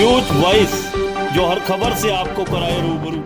News voice, जो हर खबर से आपको कराए रूबरू।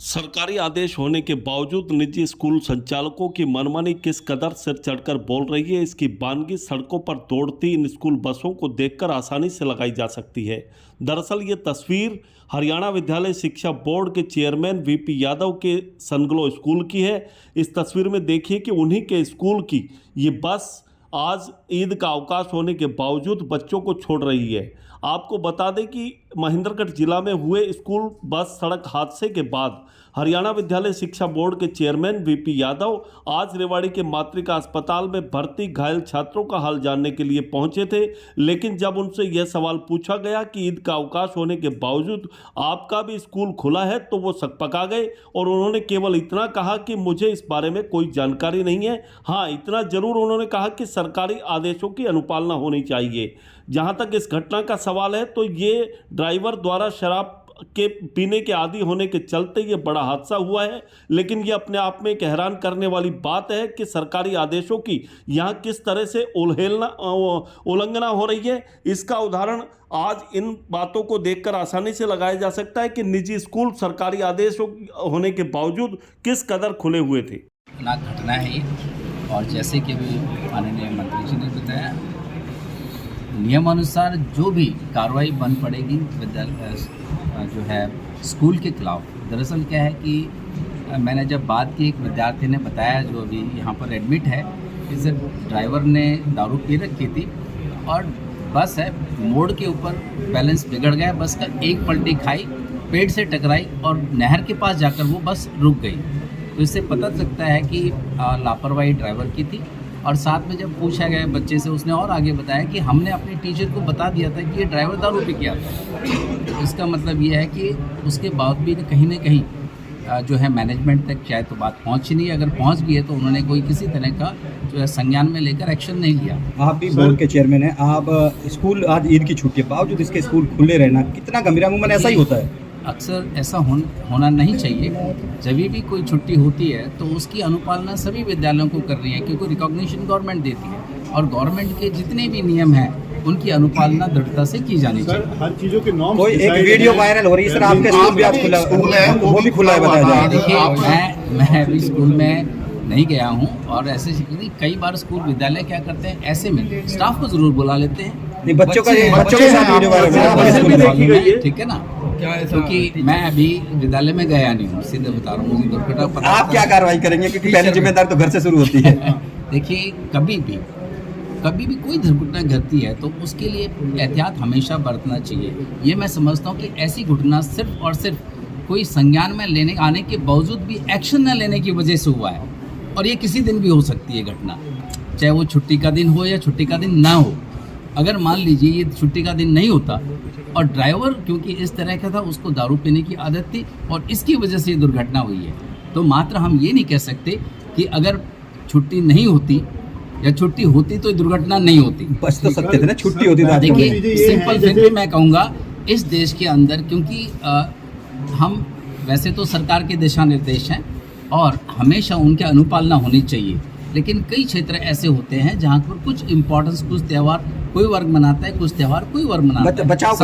सरकारी आदेश होने के बावजूद निजी स्कूल संचालकों की मनमानी किस कदर सिर चढ़कर बोल रही है, इसकी बानगी सड़कों पर दौड़ती इन स्कूल बसों को देखकर आसानी से लगाई जा सकती है। दरअसल ये तस्वीर हरियाणा विद्यालय शिक्षा बोर्ड के चेयरमैन वीपी यादव के सनग्लो स्कूल की है। इस तस्वीर में देखिए कि उन्हीं के स्कूल की ये बस आज ईद का अवकाश होने के बावजूद बच्चों को छोड़ रही है। आपको बता दें कि महेंद्रगढ़ जिला में हुए स्कूल बस सड़क हादसे के बाद हरियाणा विद्यालय शिक्षा बोर्ड के चेयरमैन वीपी यादव आज रेवाड़ी के मातृका अस्पताल में भर्ती घायल छात्रों का हाल जानने के लिए पहुंचे थे। लेकिन जब उनसे यह सवाल पूछा गया कि ईद का अवकाश होने के बावजूद आपका भी स्कूल खुला है, तो वो सकपका गए और उन्होंने केवल इतना कहा कि मुझे इस बारे में कोई जानकारी नहीं है। हाँ, इतना जरूर उन्होंने कहा कि सरकारी आदेशों की अनुपालना होनी चाहिए। जहां तक इस घटना का सवाल है, तो ये ड्राइवर द्वारा शराब के पीने के आदी होने के चलते ये बड़ा हादसा हुआ है। लेकिन ये अपने आप में एक हैरान करने वाली बात है कि सरकारी आदेशों की यहाँ किस तरह से उल्लंघना हो रही है। इसका उदाहरण आज इन बातों को देखकर आसानी से लगाया जा सकता है कि निजी स्कूल सरकारी आदेशों होने के बावजूद किस कदर खुले हुए थे। घटना है ये, और जैसे कि अभी माननीय मंत्री जी ने बताया, नियमानुसार जो भी कार्रवाई बन पड़ेगी जो है स्कूल के खिलाफ। दरअसल क्या है कि मैंने जब बात की, एक विद्यार्थी ने बताया जो अभी यहाँ पर एडमिट है, इस ड्राइवर ने दारू पी रखी थी और बस है मोड़ के ऊपर बैलेंस बिगड़ गया, बस का एक पलटी खाई, पेड़ से टकराई और नहर के पास जाकर वो बस रुक गई। तो इससे पता चलता है कि लापरवाही ड्राइवर की थी। और साथ में जब पूछा गया बच्चे से, उसने और आगे बताया कि हमने अपने टीचर को बता दिया था कि ये ड्राइवर दारू पी के आता है। इसका मतलब ये है कि उसके बाद भी कहीं ना कहीं जो है मैनेजमेंट तक शायद तो बात पहुंची नहीं। अगर पहुंच गई है तो उन्होंने कोई किसी तरह का जो है संज्ञान में लेकर एक्शन नहीं लिया। आप भी बोर्ड के चेयरमैन हैं, आप स्कूल आज ईद की छुट्टी है बावजूद इसके स्कूल खुले रहना कितना गंभीर, अमूमन ऐसा ही होता है। अक्सर ऐसा होना नहीं चाहिए। जब भी कोई छुट्टी होती है तो उसकी अनुपालना सभी विद्यालयों को करनी है, क्योंकि रिकॉग्निशन गवर्नमेंट देती है और गवर्नमेंट के जितने भी नियम हैं उनकी अनुपालना दृढ़ता से की जानी चाहिए। हर चीजों के नॉर्म्स। कोई एक वीडियो वायरल हो रही है सर, आपके स्कूल भी आज खुला है, वो भी खुला है, बताया जाए। देखिए, मैं अभी स्कूल में नहीं गया हूँ और ऐसे कई बार स्कूल विद्यालय क्या करते हैं, ऐसे में स्टाफ को जरूर बुला लेते हैं। नहीं, बच्चों के साथ वीडियो वायरल है, ठीक है ना, क्योंकि मैं अभी विद्यालय में गया नहीं हूँ, सीधे बता रहा हूँ। मुझे दुर्घटना पता, आप क्या कार्रवाई करेंगे, क्योंकि पहली जिम्मेदारी तो घर से शुरू होती है। देखिए, कभी भी कोई दुर्घटना घटती है तो उसके लिए एहतियात हमेशा बरतना चाहिए। ये मैं समझता हूँ कि ऐसी घटना सिर्फ और सिर्फ कोई संज्ञान में आने के बावजूद भी एक्शन न लेने की वजह से हुआ है। और ये किसी दिन भी हो सकती है घटना, चाहे वो छुट्टी का दिन हो या छुट्टी का दिन ना हो। अगर मान लीजिए ये छुट्टी का दिन नहीं होता और ड्राइवर क्योंकि इस तरह का था, उसको दारू पीने की आदत थी और इसकी वजह से ये दुर्घटना हुई है, तो मात्र हम ये नहीं कह सकते कि अगर छुट्टी नहीं होती या छुट्टी होती तो दुर्घटना नहीं होती। बच तो सकते थे ना, छुट्टी होती तो। देखिए, सिंपल फिर भी मैं कहूँगा इस देश के अंदर, क्योंकि हम वैसे तो सरकार के दिशा निर्देश हैं और हमेशा उनकी अनुपालना होनी चाहिए, लेकिन कई क्षेत्र ऐसे होते हैं जहाँ पर कुछ इम्पोर्टेंस, कुछ त्यौहार कोई वर्ग मनाता है, कुछ त्यौहार कोई वर्ग मनाता है। बचाव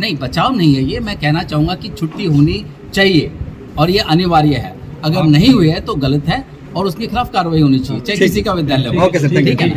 नहीं, बचाव नहीं है ये। मैं कहना चाहूँगा कि छुट्टी होनी चाहिए और ये अनिवार्य है। अगर नहीं हुई है तो गलत है और उसके खिलाफ कार्रवाई होनी चाहिए, चाहे किसी का विद्यालय हो। ओके सर, ठीक है।